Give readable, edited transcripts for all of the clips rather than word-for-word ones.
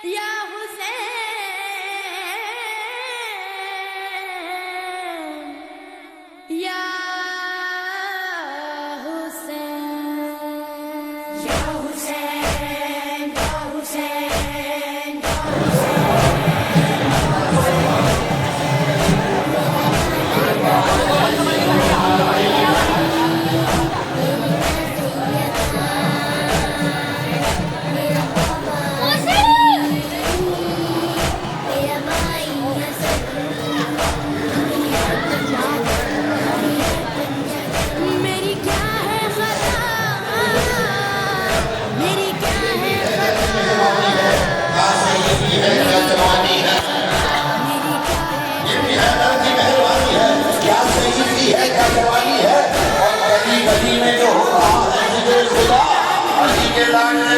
या हुसैन या हुसैन या हुसैन या हुसैन या मेरी क्या है खता मेरी क्या है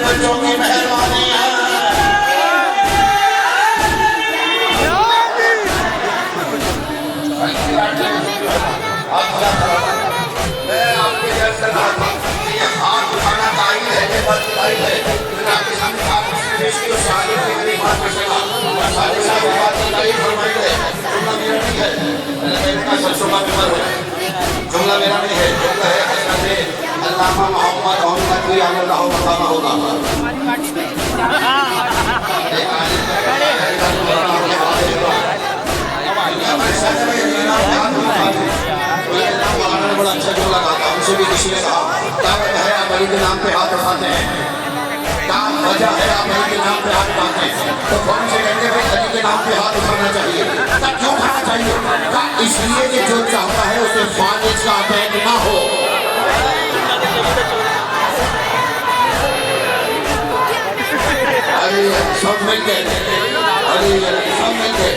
बच्चों की मेहरबानी है। मैं आपके जैसे ये हाथ उठाना ताई है ये बात ताई है लेकिन आपके सामने आप देश की शादी के लिए बात कर सकता सारे साथ बात ताई फरमाई है जुमला मेरा नहीं है मेरे का सबसे जुमला मेरा नहीं है जुमला है हजरत अल्लामा मोहम्मद अहमद की अल्लाह बताना होगा बड़ा अच्छा जुमला गाता हमसे भी किसी ने कहा क्या वजह है आप अली के नाम पे हाथ उठाते हैं क्या वजह है आप अली के नाम पे हाथ उठाते हैं तो कौन से कहते हैं अली के नाम पे हाथ उठाना चाहिए क्यों उठाना चाहिए इसलिए कि जो चाहता है उसे फानिज का अटैक ना हो। अली सब मिलके अली सब मिलके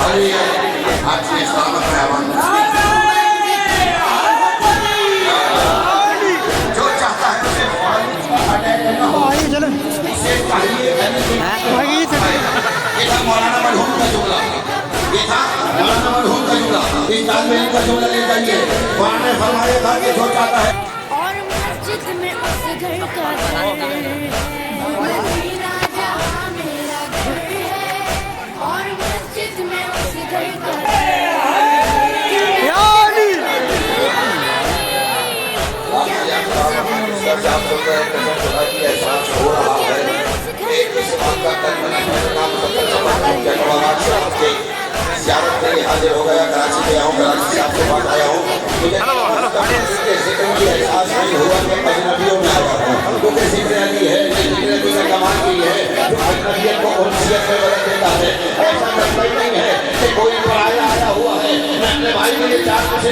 अली आज के इस्लाम में आवाज़ मौलाना मरहूम का जुमला ये था मौलाना मरहूम का जुमला इस तालमेल का जुमला ले जाइए कुरान ने फरमाया था कि जो चाहता है और मस्जिद में उस घर का मदीना जहाँ मेरा घर है और मस्जिद में उस घर का एहसास हो रहा है एक इस बात का तन मन मेरा नाम ज़ियारत के लिए हाजिर हो गया कराची में आऊँ कराची से आपके पास आया हूँ मुझे जिक्र की एहसास नहीं हुआ कि अजनबियों में आया हूँ क्योंकि जिक्र अली है जिक्र अली में कमाल की है जो अजनबियत को उनसियत में बदल देता है ऐसा मतलब नहीं है कि कोई पराया आया हुआ है मैं अपने भाई के लिए चार मुझे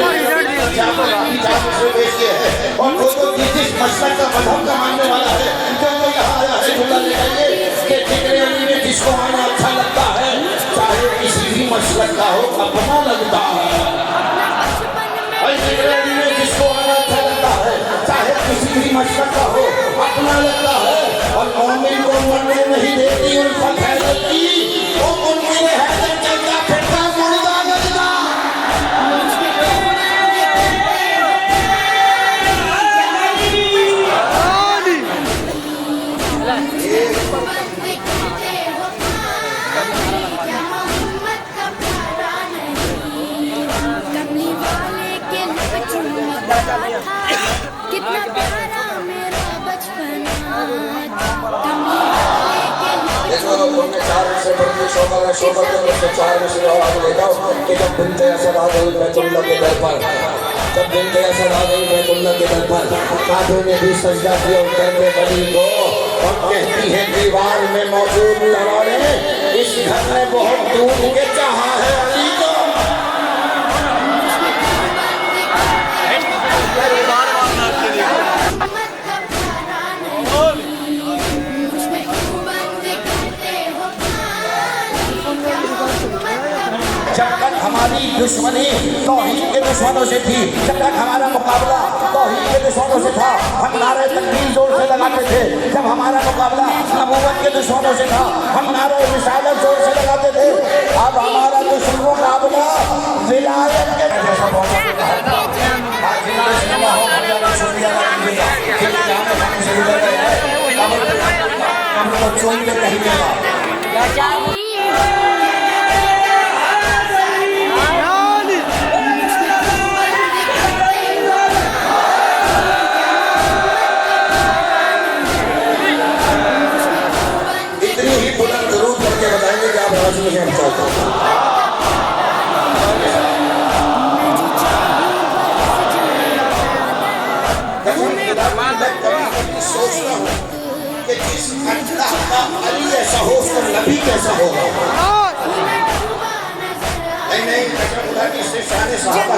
पेश किए हैं और वो तो जिस मसलक का मजहब का मानने वाला है जो तो यहाँ आया है जुमला ले आइए कि जिक्र अली में जिसको आना अच्छा लगता है चाहे किसी भी मसलक का हो अपना लगता है जिक्र अली में जिसको आना अच्छा लगता है चाहे किसी भी मसलक का हो अपना लगता है और मोमिन को मरने नहीं देती उल्फत हैदर की वो मुनकिर हैदर चलता फिरता मुर्दा लगता कितना प्यारा मेरा बचपना देखो तुमने चार से बड़ी शोभा है शोभा के चार में से और आगे ले जाओ कि जब बिनते असद आ गई बैतुल्लाह के दर पर जब बिनते असद आ गई बैतुल्लाह के दर पर कांधों ने भी सजदा किया उतर के बड़ी को और कहती है दीवार में मौजूद तराने इस घर ने बहुत दूर के चाहा है अली को जब तक हमारी दुश्मनी तौहीद के दुश्मनों से थी जब तक हमारा मुकाबला तौहीद के दुश्मनों से था हम नारे तकबीर जोर से लगाते थे जब हमारा मुकाबला नबूवत के दुश्मनों से था हम नारे रिसालत जोर से लगाते थे अब हमारा दुश्मन मुकाबला विलायत के हम लोग चोन के कहेंगे इतनी ही बुलंद जरूर करके बताएंगे कि आप राजी हैं हम चाहते हैं। सोचता हूँ कि जिस अल्लाह का अली ऐसा हो उसका नबी कैसा होगा। नहीं खुदा की शान सहाबा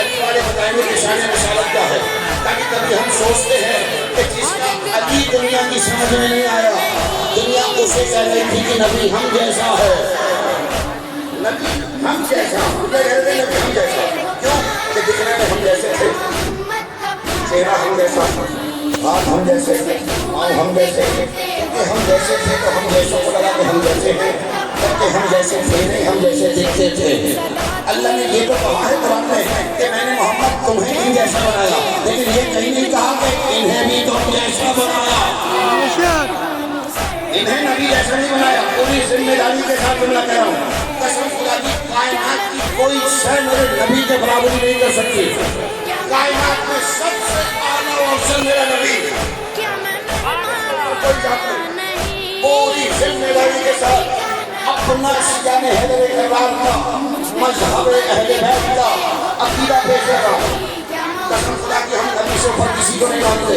अली वाले बताएंगे कि शान रिसालत क्या है। कभी कभी हम सोचते हैं कि जिसका अली दुनिया की समझ में नहीं आया, दुनिया उसे कह रही थी कि नबी हम जैसा है, नबी हम जैसा, नबी हम जैसा। क्यों कि दिखने में हम जैसे थे, चेहरा हम जैसा, हाथ हम जैसे, पाँव हम जैसे, क्योंकि हम जैसे थे तो हम जैसों को लगा कि हम जैसे हैं, क्योंकि हम जैसे थे नहीं, हम जैसे दिखते थे। अल्लाह ने ये तो कहा है कुरान में कि मैंने मोहम्मद तुम्हें इन जैसा बनाया, लेकिन ये कहीं नहीं कहा कि इन्हें भी तुम जैसा बनाया, इन्हें नबी जैसा नहीं बनाया। पूरी जिम्मेदारी के साथ जुमला कह रहा हूँ, कसम खुदा की कायनात की कोई शय मेरे नबी के बराबरी नहीं कर सकती। कायनात में सबसे आला ऑप्शन मेरा नबी, पूरी जिम्मेदारी के साथ अपना जाने हैदर करवार का मजहब अहले बैत का अकीदा पेश करा। कसम खुदा की हम नबी से ऊपर किसी को नहीं मानते,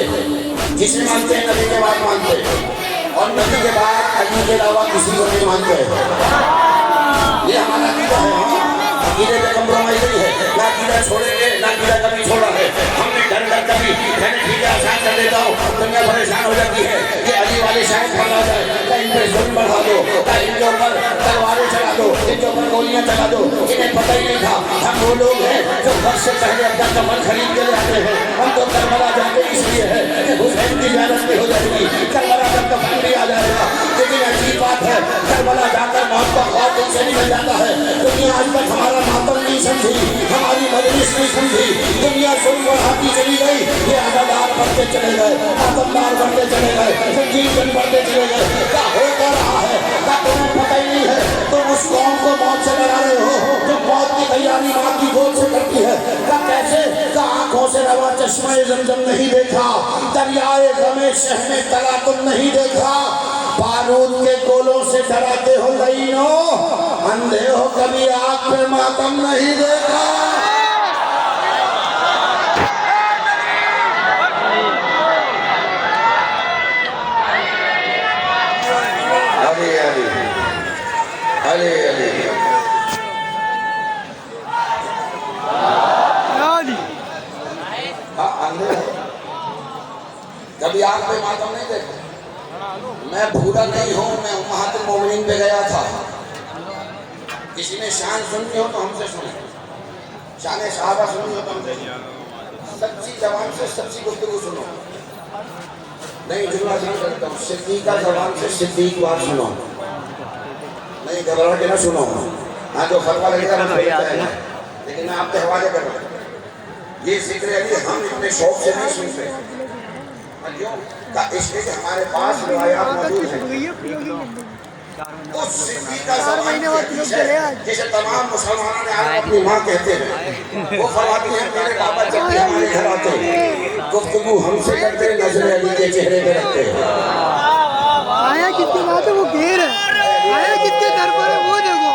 जिसे मानते हैं नबी के बाद मानते, और नबी के बाद अली के अलावा किसी को नहीं मानते। ये हमारा अकीदा है। अकीदे पे कम्प्रोमाइज नहीं है, ना अकीदा छोड़ेंगे ना अकीदा कभी छोड़ा है हमने। डर कभी मैंने ठीक है आसान कर देता हूँ, दुनिया परेशान हो जाती है कि अली वाले शायद बढ़ा जाए, का इन पे जुल्म बढ़ा दो, का इनके ऊपर तलवारें चला दो, इनके ऊपर गोलियां चला दो। इन्हें पता ही नहीं था हम वो लोग हैं जो घर से पहले अपना कमर खरीद के ले आते हैं। हम तो करबला जाते इसलिए है कि हुसैन की ज़ियारत भी हो जाएगी, करबला तक कफन भी आ जाएगा। लेकिन अजीब बात है, करबला जाकर मौत का ख्वाब तुमसे निकल जाता है। दुनिया आज तक हमारा मातम नहीं समझी, हमारी मजलिस नहीं समझी, दुनिया सुन बढ़ाती चली गई। ये अदादार बढ़ते चले गए, मातमदार बढ़ते चले गए, संजीवन बढ़ते चले गए। क्या हो क्या रहा है क्या तुम्हें पता ही नहीं है। तुम उस कौम को मौत से डरा रहे हो जो मौत की तैयारी माँ की गोद से करती है। क्या कैसे क्या आंखों से रवा चश्मा ज़मज़म नहीं देखा, दरियाए गमे शह में तला तुम नहीं देखा, बारूद के गोलों से डराते हो लईनो, अंधे हो कभी आग पे मातम नहीं देखा। अली अली अली अली अंधे कभी आग पे मातम नहीं देखा। मैं भूला नहीं हूँ, मैं उम्महातुल मोमिनीन पे गया था। किसी ने शान सुननी हो तो हमसे सुने, शान सहाबा सुननी हो तो हमसे सुनो, सच्ची जबान से सच्ची गुफ्तगू सुनो। नहीं जुमला नहीं करता हूँ, सिद्दीका जबान से सिद्दीक बात सुनो, नहीं घबरा के ना सुनो। हाँ जो फतवा लेकर हम लेकिन मैं आपके हवाले कर रहा हूँ। ये जिक्र अली हम इतने शौक से नहीं सुनते, इसलिए कि हमारे पास रिवायात मौजूद है। उस सिद्दीका ज़बान जिसे तमाम मुसलमानों ने आज अपनी माँ कहते हैं, वो फरमाती है मेरे बाबा जब भी हमारे घर आते गुफ्तगू हमसे करते नजर अली के चेहरे पे रखते। आया किसकी बात है वो घेर है, आया किसके दर पर है वो देखो।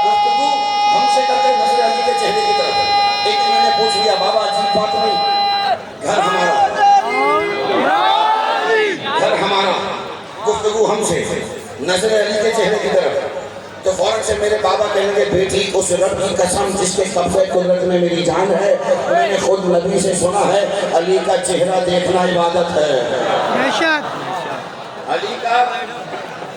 गुफ्तगू हमसे करते नजर अली के चेहरे की तरफ। एक दिन मैंने पूछ लिया बाबा अजीब बात नहीं, घर हमारा गुफ्तगू हमसे नजर अली के चेहरे की तरफ, तो फौरन से मेरे बाबा कहेंगे बेटी उस रब की कसम जिसके कब्ज़े कुदरत में मेरी जान है, मैंने खुद नबी से सुना है अली का चेहरा देखना इबादत है। अली का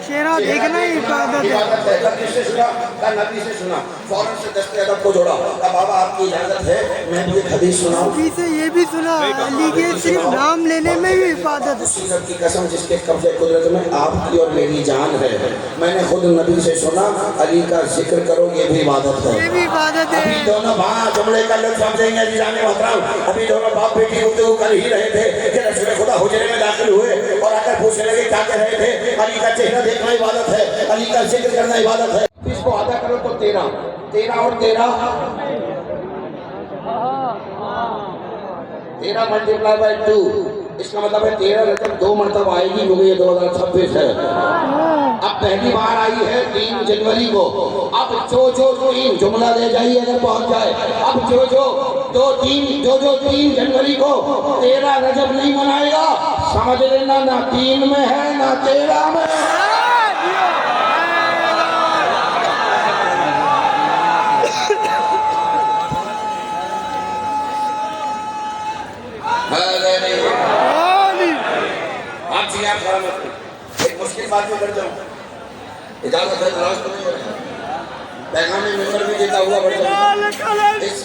चेहरा देखना ही इबादत है। किससे सुना? का नबी से सुना। फौरन से दस्ते अदब को जोड़ा, का बाबा आपकी इजाजत है मैं भी एक हदीस सुनाऊं। नबी से ये भी सुना अली के सिर्फ नाम लेने में भी इबादत है। उसी रब की कसम जिसके कब्ज़े कुदरत में आपकी और मेरी जान है, मैंने खुद नबी से सुना अली का जिक्र करो ये भी इबादत है। ये भी इबादत है। अभी दोनों भाई जुमले का लफ्ज़ समझेंगे जी जाने मोहतरम। अभी दोनों बाप बेटी गुफ्तगू कर ही रहे थे कि रसूल खुदा हुजरे में दाखिल हुए और आकर पूछ पूछने लगे क्या कह रहे थे, अली का चेहरा देखना इबादत है, अली का जिक्र करना इबादत है। इसको आधा करो तो 13, 13 और 13 मल्टीप्लाई बाय 2, इसका मतलब है 13 रकम 2 मरतबा आएगी, क्योंकि ये 2026 है। अब पहली बार आई है 3 जनवरी को। अब जो 3 जुमला ले जाइए अगर पहुंच जाए, अब जो 3 जनवरी को 13 रजब नहीं मनाएगा, समझ लेना ना 3 में है ना 13 में है। एक मुश्किल बात में कर जाऊं, इजाजत है, नाराज तो नहीं हो रहे, पैगाम में मेंबर भी देता हुआ बढ़ जाऊं। इस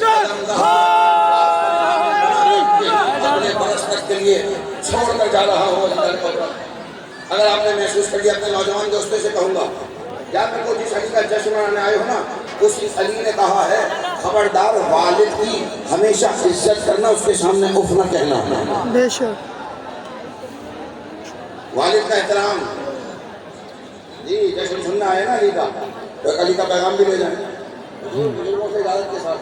अपने बरस तक के लिए छोड़ कर जा रहा हूँ। अगर आपने महसूस कर लिया, अपने नौजवान दोस्तों से कहूँगा, याद रखो जिस अली का जश्न मनाने आए हो ना, उस अली ने कहा है खबरदार वालिद की हमेशा इज्जत करना, उसके सामने उफ न कहना। बेशक वालिद का एहतराम जी, जश्न सुनना है ना अली का, तो अली का पैगाम भी ले जाए बुजुर्गों से इजाजत के साथ।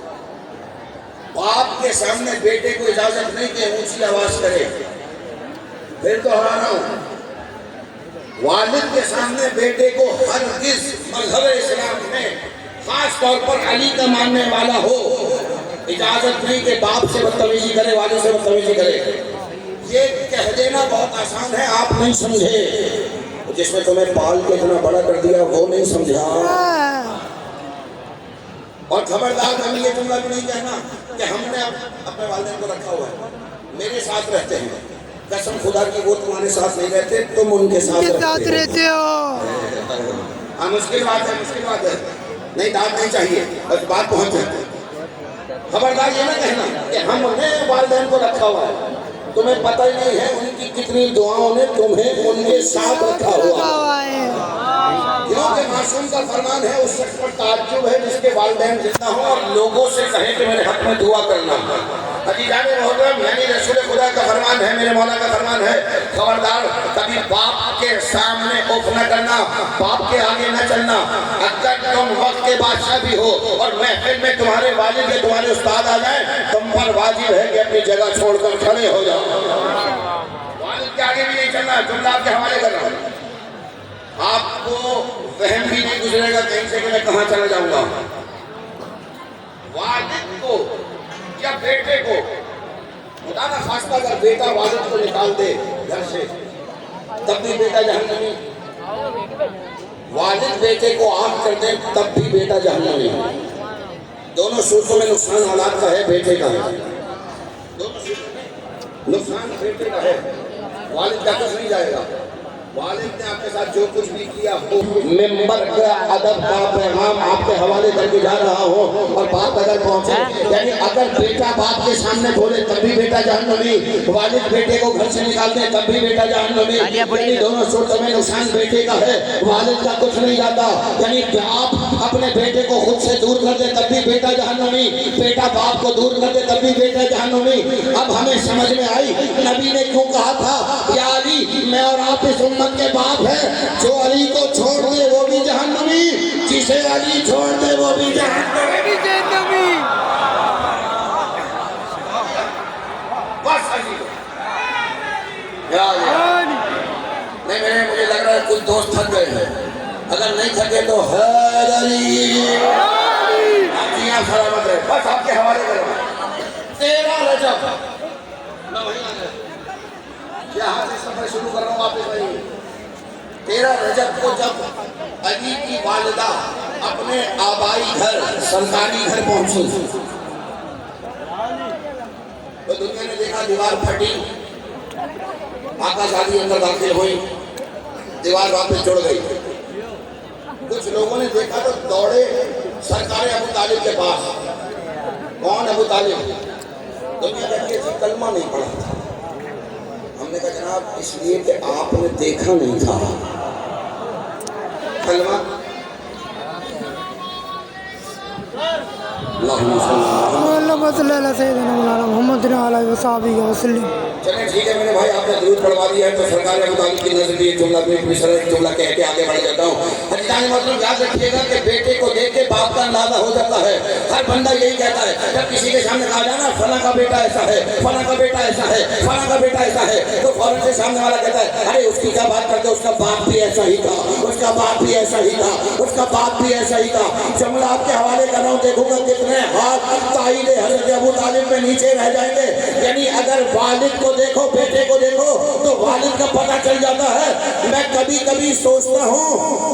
बाप के सामने बेटे को इजाजत नहीं कि ऊंची आवाज करे, फिर तो हराना हूं। वालिद के सामने बेटे को हरगिज़ मज़हब इस्लाम में खास तौर पर अली का मानने वाला हो, इजाजत नहीं कि बाप से बदतमीजी करे, वालिद से बदतमीजी करे। ये कह देना बहुत आसान है, आप नहीं समझे। जिसने तुम्हें पाल के इतना बड़ा कर दिया वो नहीं समझा। और खबरदार हम ये जुमला भी नहीं कहना कि हमने अपने वालिदैन को रखा हुआ है, मेरे साथ रहते हैं। कसम खुदा की वो तुम्हारे साथ नहीं रहते, तुम उनके साथ रहते हो। हाँ मुश्किल बात है, मुश्किल बात है, नहीं दाद नहीं चाहिए, बस बात पहुंच जाती। खबरदार ये ना कहना कि हमने वालिदैन को रखा हुआ है, तुम्हें पता ही नहीं है उनकी कितनी दुआओं ने तुम्हें उनके साथ रखा हुआ है। क्योंकि मासूम का फरमान है, उस शख्स पर ताज्जुब है जिसके वालिदैन जिंदा हो और लोगों से कहे कि मेरे हक में दुआ करना। अजीज़ाने मोहतरम, यानी रसूल खुदा का फरमान है, मेरे मौला का फरमान है, खबरदार कभी बाप के सामने उफ न करना, बाप के आगे न चलना। अगर तुम वक्त के बादशाह भी हो और महफिल में तुम्हारे वालिद या तुम्हारे उस्ताद आ जाए, तुम पर वाजिब है कि अपनी जगह छोड़कर खड़े हो जाओ। वालिद के आगे भी नहीं चलना, जुमला आपके हवाले कर रहा हूं। आपको वहम भी नहीं गुजरेगा कहीं से कि मैं कहाँ चला जाऊंगा। वालिद को या बेटे को, खुदा ना खास्ता अगर बेटा वालिद को निकाल दे घर से, तब भी बेटा जहन्नमी। वालिद बेटे को आग कर दे, तब भी बेटा जहन्नमी। दोनों सूरतों में नुकसान औलाद का है, बेटे का है। दोनों सूरतों में नुकसान बेटे का है, वालिद का कुछ नहीं जाएगा। वालिद ने आपके साथ जो कुछ भी किया हो, मेंबर का अदब का पैगाम आपके हवाले करके जा रहा हो। और बात अगर पहुंचे, यानी अगर बेटा बाप के सामने बोले तब भी बेटा जहन्नमी, वालिद बेटे को घर से निकाल दे तब भी बेटा जहन्नमी। यानी दोनों सूरतों में नुकसान बेटे का है, वालिद का कुछ नहीं जाता। यानी बाप अपने बेटे को खुद से दूर कर दे तब भी बेटा जहन्नमी, बेटा बाप को दूर कर दे तब भी बेटा जहन्नमी। अब हमें समझ में आई नबी ने क्यों कहा था, या अली मैं और आप इस उम्मत के बाप है, जो अली को छोड़ दे वो भी जहन्नमी, जिसे अली छोड़ दे वो भी जहन्नमी। बस अली नहीं, मुझे लग रहा है कुछ दोस्त थक गए हैं, अगर नहीं थके तो सलामत रहे। बस आपके हवाले करो। 13 रजब यहाँ से सफर शुरू कर रहा हूँ वापस वही। 13 रजब को जब अली की वालिदा अपने आबाई घर, सरकारी घर पहुंची, तो दुनिया ने देखा दीवार फटी, आकाशादी अंदर दाखिल हुई, दीवार वापस जुड़ गई। कुछ लोगों ने देखा तो दौड़े सरकार अबू तालिब के पास। कौन अबू तालिब? दुनिया कहती है कलमा नहीं पढ़ा था। हमने कहा जनाब इसलिए कि आपने देखा नहीं था कलमा। चलिए ठीक है मेरे भाई, आपने दूध पढ़वा दिया है तो सरकार अबू तालिब की नजर एक जुमला जुमला कह के आगे बढ़ जाता हूँ। हजीजान मतलब याद रखिएगा कि बेटे को देख के बाप का अंदाजा हो जाता है। हर बंदा यही कहता है, जब किसी के सामने कहा जाना फला का बेटा ऐसा है, फला का बेटा ऐसा है, फला का बेटा ऐसा है, तो फौरन से सामने वाला कहता है अरे उसकी क्या बात करते, उसका बाप भी ऐसा ही था, उसका बाप भी ऐसा ही था, उसका बाप भी ऐसा ही था। जुमला आपके हवाले कर रहा हूँ, देखूंगा कितने हाथ ताईद हज़रत अबू तालिब में नीचे रह जाएंगे। यानी अगर वालिद को देखो, बेटे को देखो तो वालिद का पता चल जाता है। मैं कभी कभी सोचता हूँ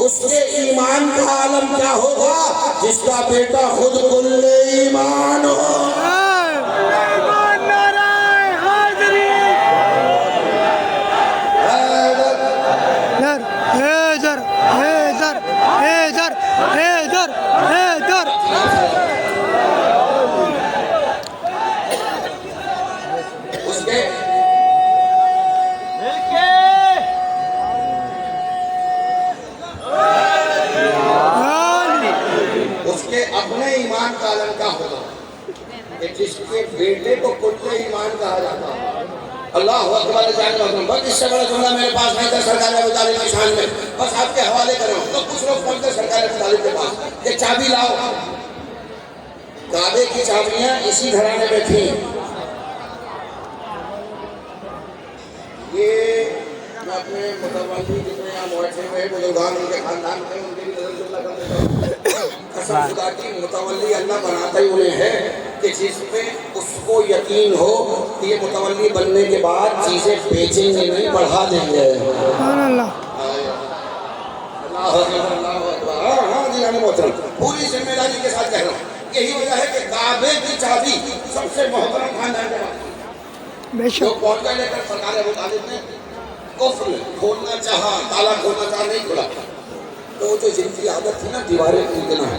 उसके ईमान का आलम क्या होगा जिसका बेटा खुद कुल्ले ईमान हो। उसके अपने ईमान का आलम क्या होगा कि जिसके बेटे को कुल्ले ईमान कहा जाता है। अल्लाह अकबर जाने बस इससे बड़ा जुमला मेरे पास नहीं था सरकार अबू तालिब की शान में, बस आपके हवाले करूं। तो कुछ लोग पहुंचते सरकार अबू तालिब के पास, ये चाबी लाओ। काबे की चाबियां इसी घराने में थी। ये मैं अपने मुतवल्ली जितने यहाँ बैठे हुए बुजुर्गान उनके खानदान में उनके भी नजर जुमला कर देता हूं। कसम खुदा की मुतवल्ली अल्लाह बनाता ही उन्हें है कि जिसमें उसको यकीन हो कि ये मुतवल्ली बनने के बाद चीजें बेचेंगे नहीं, बढ़ा देंगे। पूरी जिम्मेदारी के साथ कह रहा हूँ। यही वजह है कि काबे की चाबी सबसे मोहतरम खानदान के पास जो पहुंच गए लेकर सरकार अबू तालिब ने कुफ्र खोलना चाहा, ताला खोलना चाहा, नहीं खुला। तो वो जो जिनकी आदत थी ना दीवारें कूदना है,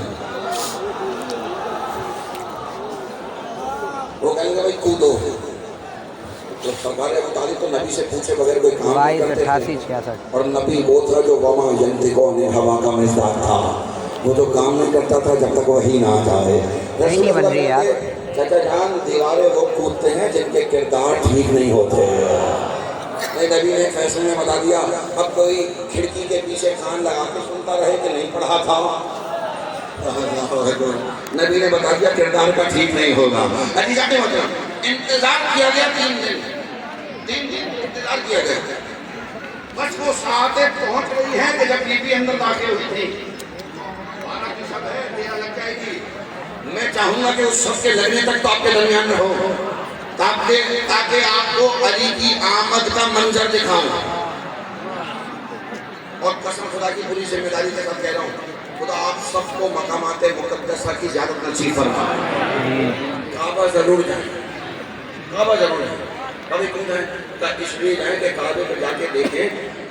वो कहेंगे भाई कूदो। तो सरकार अबू तालिब तो नबी से पूछे बगैर कोई काम नहीं करते थे। और नबी वो था जो वमा यंतिको ने हवा का मिजाज था, वो तो काम नहीं करता था जब तक वही ना आ जाए। नहीं बन रही यार चाचा जान, दीवारें वो कूदते हैं जिनके किरदार ठीक नहीं होते। नबी ने फैसले में बता दिया, अब कोई खिड़की के पीछे कान लगा के सुनता रहे कि नहीं पढ़ा था। नबी ने बता दिया किरदार का ठीक नहीं होगा। इंतजार किया गया 3 दिन इंतजार किया गया। बस वो साथें पहुंच रही है कि जब बीबी अंदर दाखिल हुई थी, सब है तेरा लग जाएगी। मैं चाहूंगा कि उस सब के लगने तक तो आपके दरमियान में हो, ताकि आपको अली की आमद का मंजर दिखाऊं। और कसम खुदा की पूरी जिम्मेदारी के साथ कह रहा हूँ, खुदा आप सबको मकामाते मुकद्दसा की ज़ियारत नसीब फरमाए। काबा जरूर जाए, काबा जरूर जाए। कभी क्यों जाए का इसलिए जाए कि काबे पर जाके देखें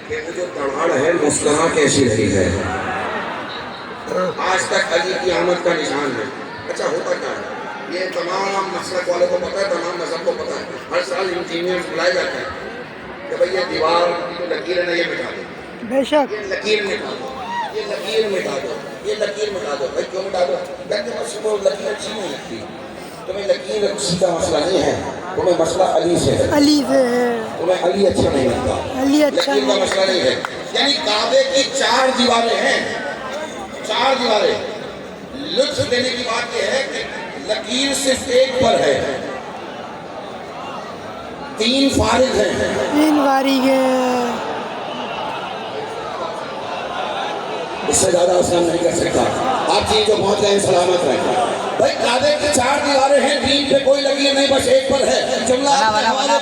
कि वो जो दहाड़ है मुस्कुरा कैसी रही है। आज तक अली की आमद का निशान है। अच्छा होता क्या है, ये तमाम मसलक वालों को पता है, तमाम मजहब को पता है। हर साल इंजीनियर्स बुलाए जाते हैं कि भाई ये दीवार की जो लकीर है ना ये मिटा दो, बेशक ये लकीर मिटा दो, ये लकीर मिटा दो, ये लकीर मिटा दो। भाई क्यों मिटा दो? कहते बस वो लकीर अच्छी नहीं लगती। तुम्हें लकीर अच्छी का मसला नहीं है, तुम्हें मसला अली से है। अली से है, तुम्हें अली अच्छा नहीं लगता, अली अच्छा लकीर का मसला नहीं है। यानी काबे की 4 दीवारें हैं, 4 दीवारें। लुत्फ देने की बात यह है कि लकीर सिर्फ एक पर है, 3 फारिग हैं, 3 फारिग हैं। इससे ज्यादा आसान नहीं कर सकता। आप चीज जो पहुंच गए सलामत रहें। भाई काबे की 4 दीवारें हैं, 3 पे कोई लकीर नहीं, बस एक पर है। जुमला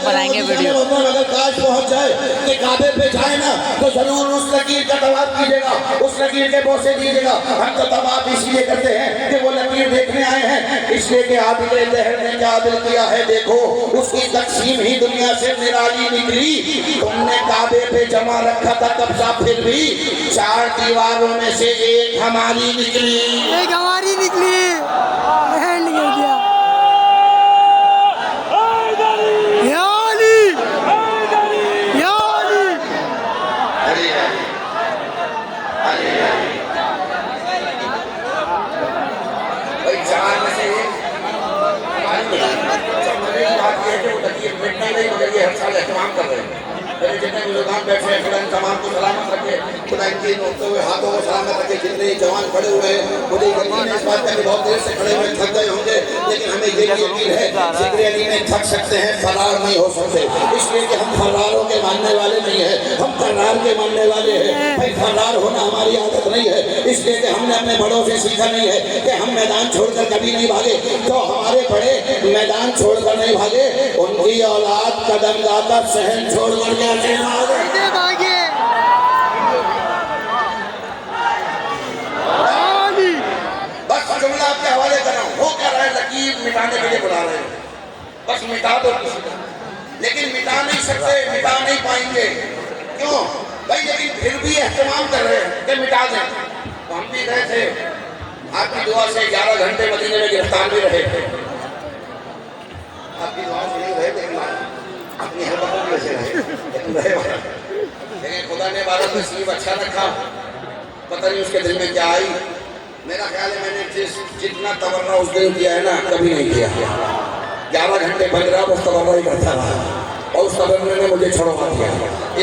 बनाएंगे वीडियो। अगर काश पहुंच जाए कि काबे पे जाए ना तो जरूर उस लकीर का तवाफ कीजिएगा, उस लकीर के बोसे दीजिएगा। हम तो तवाफ इसलिए करते हैं कि वो लकीर देखने आए हैं, इसलिए कि आदिल लहर ने क्या आदिल किया है देखो, उसकी तकसीम ही दुनिया से निराली निकली। तुमने काबे पे जमा रखा था कब्जा, फिर भी 4 दीवारों में से एक हमारी निकली, एक हमारी निकली। मिटना नहीं, मगर ये हर साल बहनें जितने बुजुर्गान बैठे हैं खुदा इन तमाम को सलामत रखे, खुदा इनके उठते हुए हाथों को सलामत रखे। जितने जवान खड़े हुए हैं मुझे यकीन है इस बात का कि बहुत देर से खड़े हुए थक गए होंगे, लेकिन हमें ये भी यकीन है जिक्र अली में थक सकते हैं, फरार नहीं हो सकते, इसलिए कि हम फरारों के मानने वाले नहीं है, हम करार के मानने वाले हैं। भाई फरार होना हमारी आदत नहीं है, इसलिए कि हमने अपने बड़ों से सीखा नहीं है कि हम मैदान छोड़कर कभी नहीं भागे। तो हमारे बड़े मैदान छोड़कर नहीं भागे, उनकी औलाद कदम जाकर शहर छोड़कर कैसे भागे। बस जुमला आपके हवाले कर रहा हूँ, वो कह रहा है लकीर मिटाने के लिए बुला रहे हैं, बस मिटा दो किसी को, लेकिन मिटा नहीं सकते, मिटा नहीं पाएंगे। क्यों भाई? लेकिन फिर भी एहतमाम कर रहे हैं कि मिटा दें। तो हम भी गए थे, आपकी दुआ से 11 घंटे मदीने में गिरफ्तार भी रहे, आपकी दुआ से नहीं रहे, लेकिन अपनी हरकतों में से रहे, लेकिन खुदा ने बारा नसीब अच्छा रखा। पता नहीं उसके दिल में क्या आई। मेरा ख्याल है मैंने जितना तवर्रा उस दिन किया है ना, कभी नहीं किया। 11 घंटे बज रहा बस तवर्रा ही करता रहा, और उस तवर्रे ने मुझे छुड़वा दिया।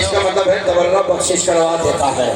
इसका मतलब है तवर्रा बख्शिश करवा देता है।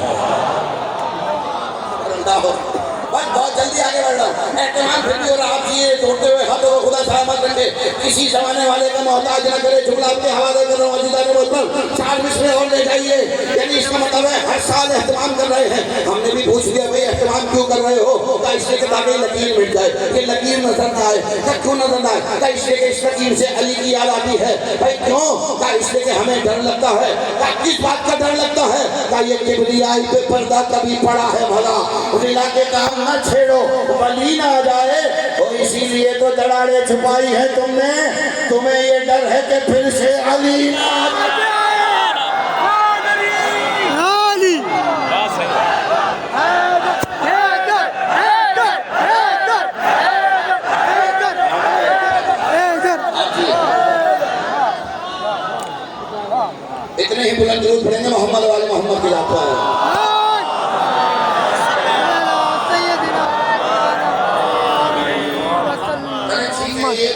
बस बहुत जल्दी आगे बढ़ रहा हूँ, एहतमाम फिर भी हो रहा। आप जिए तोड़ते हुए हाथों को खुदा सलामत रखे, किसी जमाने वाले का मोहताज न करे। जुमला आपके हवाले कर रहा हूँ, अजीजा ने बोलकर 4 मिसरे और ले जाइए। यानी इसका मतलब है हर साल एहतमाम कर रहे हैं। हमने भी पूछ लिया भाई एहतमाम क्यों कर रहे हो? क्या इसलिए कि ताकि लकीर मिट जाए, कि लकीर नजर न आए। क्या क्यों नजर न आए? क्या इसलिए कि इस लकीर से अली की याद आती है। भाई क्यों? क्या इसलिए कि हमें डर लगता है। क्या किस बात का डर लगता है? क्या ये किबरियाई पे पर्दा कभी पड़ा है भला? रिला के काम न छेड़ो वली ना आ जाए, तो इसीलिए तो दरारें छुपाई है तुमने, तुम्हें ये डर है कि फिर से अली ना आ जाए। इतने ही बुलंद दुरूद पढ़ेंगे मोहम्मद वाले मोहम्मद की लात पर।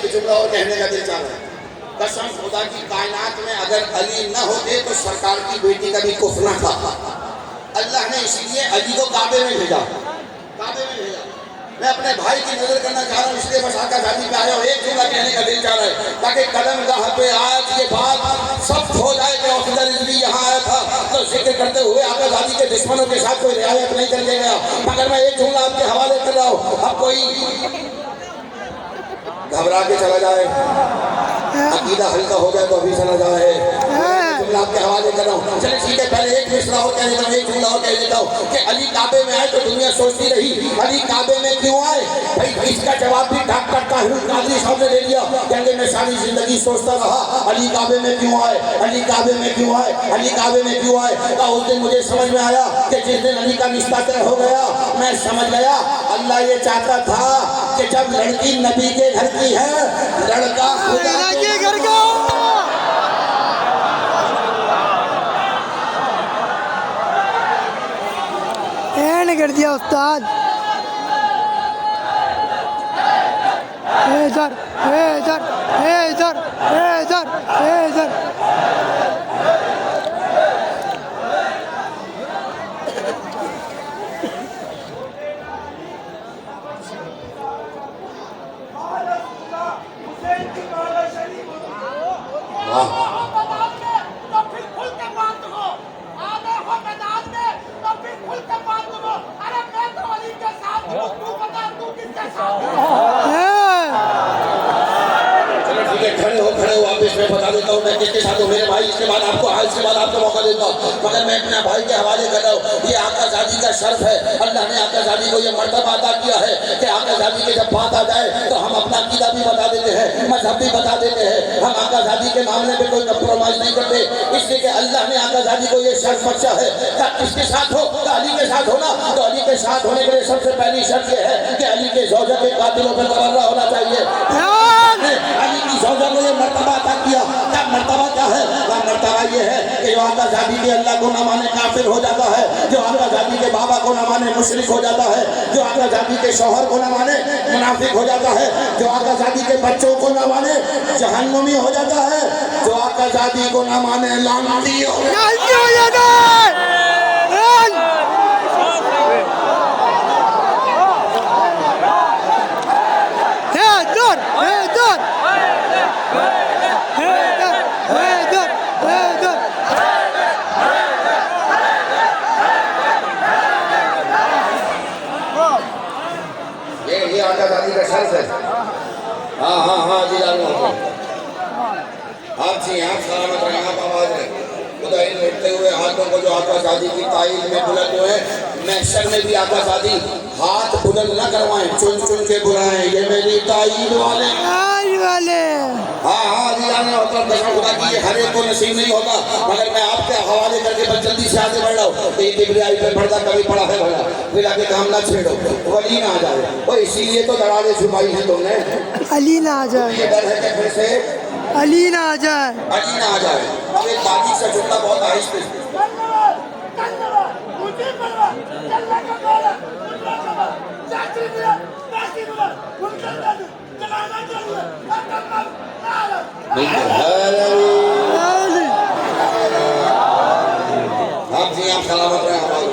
जुमला और कहने का दिल चाह रहा है, कसम खुदा की कायनात में अगर अली न होते तो सरकार की बेटी का भी कुफ्र न था। अल्लाह ने इसलिए अली को काबे में भेजा, काबे में भेजा। मैं अपने भाई की नजर करना चाह रहा हूँ, इसलिए बस आका शादी पे आया हूँ। एक जुमला कहने का दिल चाह रहा है ताकि कदम गाह पे आज ये बात सब हो जाए कि औखिदा रिजवी यहाँ आया था तो जिक्र करते हुए आका शादी के दुश्मनों के साथ कोई रियायत नहीं करके गया। मगर मैं एक जुमला आपके हवाले कर रहा हूँ, अब कोई घबरा के चला जाए, अकीदा हल्का हो गया तो अभी चला जाए। जुमला आपके हवाले कर रहा हूँ। चलिए ठीक है, पहले एक मिसरा और कह देता हूँ, एक जुमला और कह देता हूँ कि अली काबे में आए तो दुनिया सोचती रही अली काबे में क्यों आए। भाई इसका जवाब भी डॉक्टर ताहिर कादरी साहब ने दे दिया। कहेंगे मैं सारी जिंदगी सोचता रहा अली काबे में क्यों आए, अली काबे में क्यों आए, अली काबे में क्यों आए। तो उस दिन मुझे समझ में आया कि जिस दिन अली का रिश्ता तय हो गया मैं समझ गया अल्लाह ये चाहता था कि जब लड़की नबी के घर की है, लड़का खुदा के घर का। एंड कर दिया उस्ताद। इधर इधर इधर इधर इधर बता देता हूँ मैं किसके साथ हूँ। मेरे भाई इसके बाद आपको इसके बाद आपको मौका देता हूँ, मगर मैं अपने भाई के हवाले कर रहा हूँ। ये आका शादी का शर्फ है। अल्लाह ने आका शादी को ये मर्तबा अता किया है कि आका शादी के जब बात आ जाए तो हम अपना अकीदा भी बता देते हैं, मजहब भी बता देते हैं। हम आका शादी के मामले में कोई कंप्रोमाइज नहीं करते, इसलिए कि अल्लाह ने आका शादी को ये शर्फ बख्शा है। किसके साथ हो? तो अली के साथ होना। तो अली के साथ होने के लिए सबसे पहली शर्त ये है कि अली के ज़ौजा के कातिलों पर तवज्जो होना चाहिए। अली की ज़ौजा को ये मर्तबा अता किया। क्या मर्तबा क्या है? वह मर्तबा ये है कि जो आका शादी के अल्लाह को न माने काफिर हो जाता है, जो आका शादी के बाबा को न माने मुशरिक हो जाता है, जो आका शादी के शौहर को न माने मुनाफिक हो जाता है, जो आका शादी के बच्चों को न माने जहन्नुमी हो जाता है। जो आजादी को न माने लानती हो। लानती हो जाता है। ये आजादी का शर्त है। हाँ जी जानू आप जी आप सलामत रहें। आप आवाज में खुदाई लौटते हुए हाथों को जो आजादी की ताईद में बुलंद हुए, महशर में भी आजादी हाथ बुलंद न करवाएं, चुन चुन के बुलाएं, ये मेरी ताईद वाले। हाँ जी जानू खुदा की हर एक को नसीब नहीं होगा, मगर मैं आपके हवाले करके बस जल्दी से आगे बढ़ रहा हूँ। किबरियाई पे पर्दा कभी पड़ा है भला, फिर आगे काम ना छेड़ो, वली ना आ जाए। और इसीलिए तो दरारें छुपाई हैं तुमने, अली ना आ जाए। ये डर है कि फिर से अली ना आ जाए। अली ना आ जाए। अब एक बारीक सा जुमला बहुत आहिस्ते से। आप जी आप सलामत रहे हमारे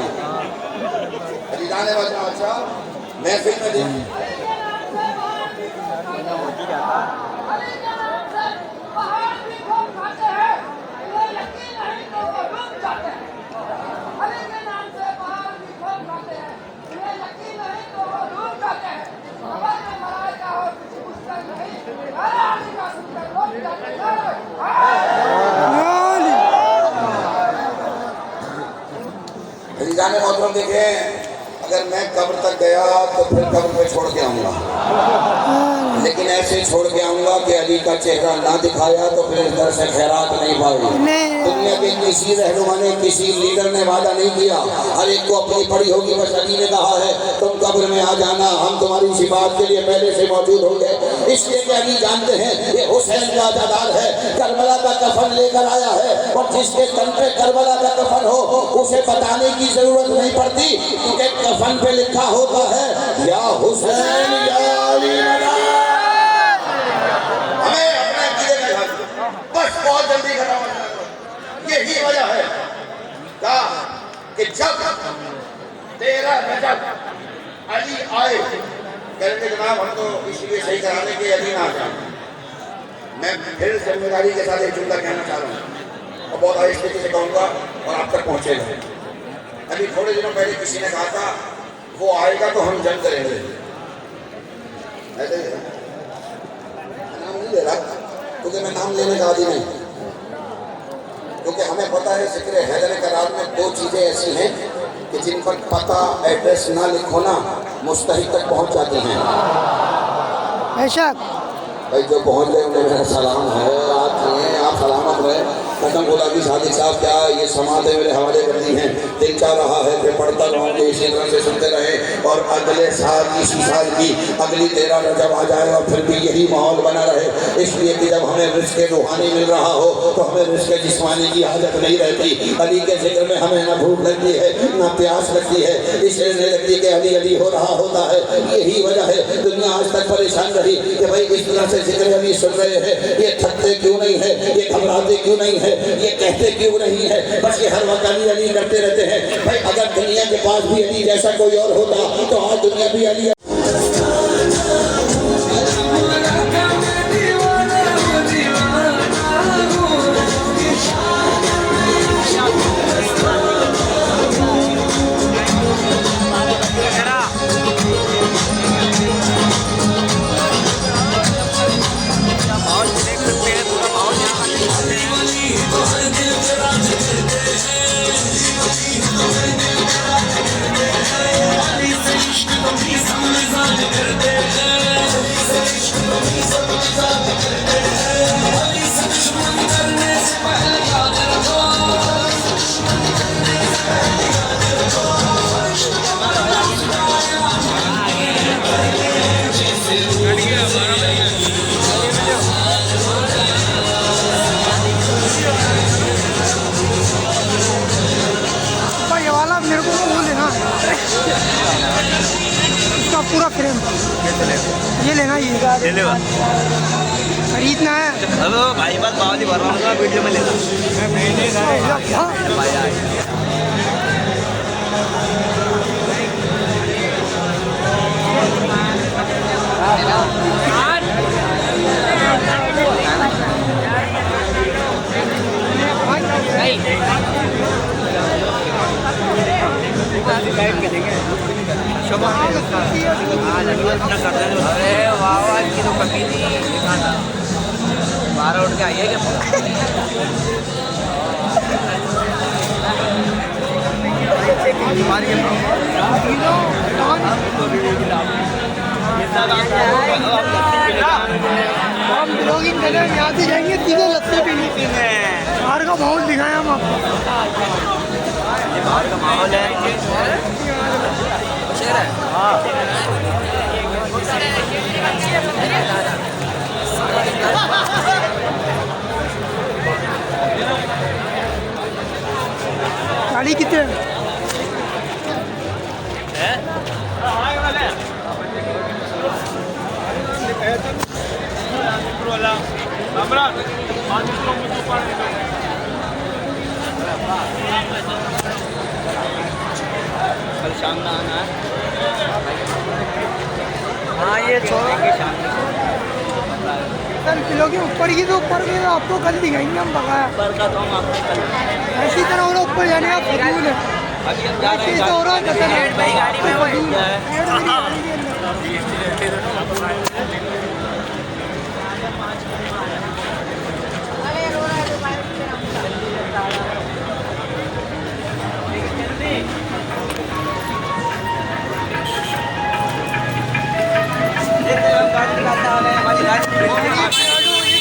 अली जाने वाला। अच्छा महफिल में देख जाने मोहतरम देखे, अगर मैं कब्र तक गया तो फिर कब्र पे छोड़ के आऊंगा, लेकिन ऐसे छोड़ के आऊंगा कि अली का चेहरा ना दिखाया तो फिर इधर से खैरात नहीं पाएगी। दुनिया के किसी रहनुमा ने, किसी लीडर ने वादा नहीं किया, हर एक को अपनी पड़ी होगी। बस अली ने कहा है तुम कब्र में आ जाना, हम तुम्हारी शिफात के लिए पहले से मौजूद होंगे। इसलिए कि अली जानते हैं ये हुसैन का अज़ादार है, करबला का कफन लेकर आया है, और जिसके तन पे करबला का कफन हो उसे बताने की जरूरत नहीं पड़ती, क्योंकि कफन पे लिखा होता है या हुसैन या अली। हमें अपने कीड़े में ढाल बस बहुत जल्दी खत्म हो जाए। यही वजह है कि जब 13 रजब अली आए, कहते जनाब हम तो इसलिए सही कराने के अली ना आ जाए। मैं फिर जिम्मेदारी के साथ एक जुमला कहना चाह रहा हूँ और बहुत आहिस्ते से कहूँगा और आप तक पहुँचेगा। अभी थोड़े दिनों पहले किसी ने कहा था वो आएगा तो हम जंग करेंगे। ऐसे नाम नहीं ले रहा क्योंकि मैं नाम लेने का आदि नहीं, क्योंकि हमें पता है जिक्र हैदर करार में दो चीज़ें ऐसी हैं कि जिन पर पता एड्रेस ना लिखो ना मुस्तहिक तक पहुँच जाती हैं। ऐसा भाई जो पहुँच गए उन्हें मेरा सलाम है, आप सलामत रहे। कसम खुदा की सादिक साहब क्या ये समातें मेरे हवाले कर दी हैं, दिल चाह रहा है फिर पढ़ता रहूँगी, इसी तरह से सुनते रहे और अगले साल इसी साल की अगली 13 रजब आ जाए और फिर भी यही माहौल बना रहे। इसलिए कि जब हमें रिज़्क़ रूहानी मिल रहा हो तो हमें रिज़्क़ जिस्मानी की आदत नहीं रहती। अली के जिक्र में हमें ना भूख लगती है ना प्यास लगती है, इसलिए नहीं लगती कि अली अली हो रहा होता है। यही वजह है दुनिया आज तक परेशान रही कि भाई इस तरह से जिक्र अली सुन रहे हैं, ये थकते क्यों नहीं है, ये घबराते क्यों नहीं है, ये कहते क्यों नहीं है, बस ये हर वक्त अली अली करते रहते हैं। भाई अगर दुनिया के पास भी अली जैसा कोई और होता तो आज दुनिया भी अली। पूरा फ्रेम ये लेना, ये खरीदना है। हेलो भाई बात बावली भर रहा हूँ वीडियो में लेना हाँ। भाई आ गया। अरे वाह वाह की तो कभी नहीं देखा था 12 उठ के आई है क्या हम ब्लॉगिंग कर रहे हैं, यहाँ से जाएंगे सीधे लस्सी पीने। बाहर का माहौल दिखाया हम आपको। ये बाहर का माहौल है शेर है हाँ गाड़ी कितने कल शाम में आना है हाँ ये छोड़ेंगे शाम में सर किलो के ऊपर की तो ऊपर में आपको कल दिखाएंगे हम बकाया। पर का तो हम आपको कल ऐसी तरह और ऊपर जाने का फजूल है। अभी हम जा रहे ऐसी तो और जैसे भाई गाड़ी में फजूल है। ये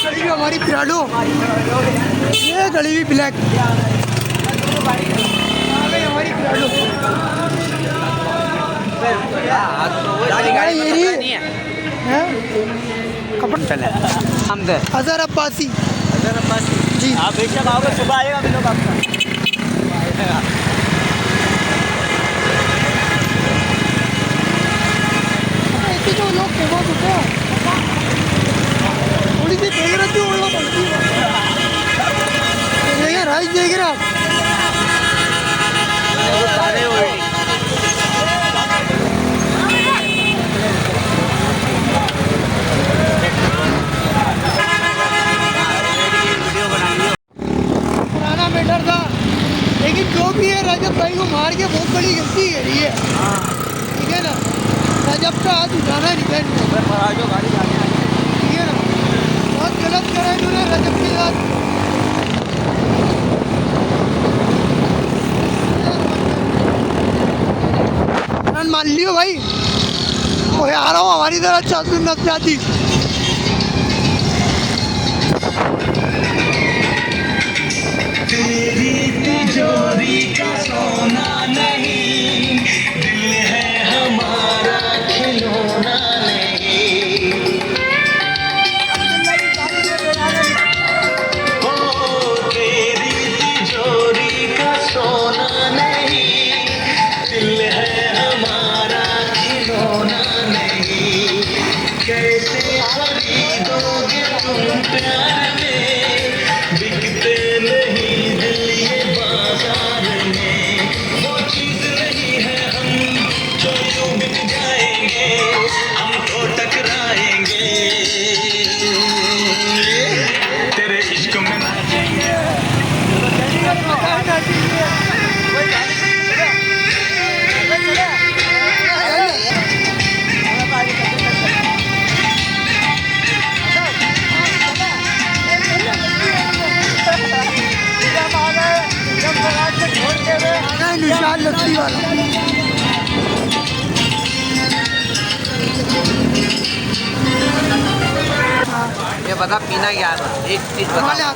घड़ी भी हमारी पिराडो, ये घड़ी भी ब्लैक हमारी पिराडो। गाड़ी है कपड़ चले हम दे अजहर अब्बासी जी। आप बेशक आओगे सुबह आएगा भी लोग आपका ऐसे जो लोग फेमस होते हैं थोड़ी सी देख रहे थे वो लोग राइस देख रहे आप सारे पुराना मैटर था, लेकिन जो भी है रजब भाई को मार के बहुत बड़ी गलती करी है। ठीक है ना, रजब का हाथ उठाना नहीं था, गाड़ी जाने ठीक है ना, बहुत गलत करा इन्होंने रजब के साथ। मान लियो भाई, कोई आ रहा हूँ हमारी तरह चादर नस जाती। तेरी तिजोरी का सोना नहीं, दिल है हमारा खिलौना नहीं। ओ तेरी तिजोरी का सोना नहीं, दिल है हमारा खिलौना नहीं। कैसे खरीदोगे तुम प्यार में, बिकते नहीं दिल ये बाजार में। वो चीज नहीं है हम जो यूं बिक जाएंगे, हम तो टकराएंगे तेरे इश्क में नाचेंगे। निशान लस्सी वाला ये बता पीना क्या है एक चीज बता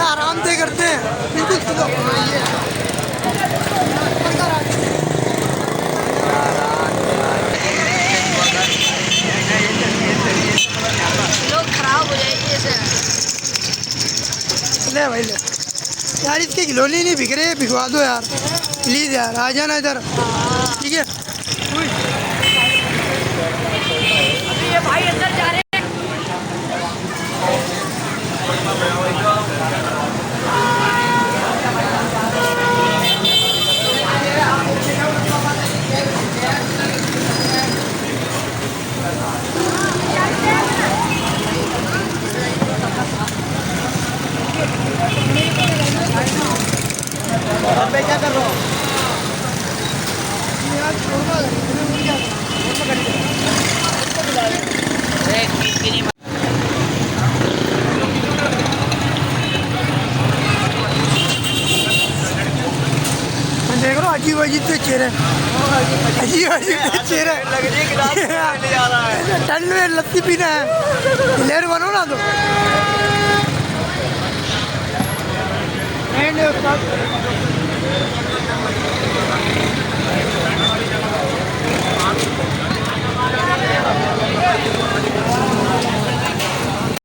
आराम से करते हैं बिल्कुल सुबह। लोग खराब हो जाएंगे इसे। ले भाई ले यार, इसके खिलौने नहीं बिक रहे, भिजवा दो यार प्लीज़ यार, आ जाना इधर ठीक है। अजीब अजीब से चेहरे, अजीब अजीब से चेहरे। लग रही है गिलास ले जा रहा है। ठंड में लस्सी पीना है, लेर बनो ना तो। एंड उस्ताद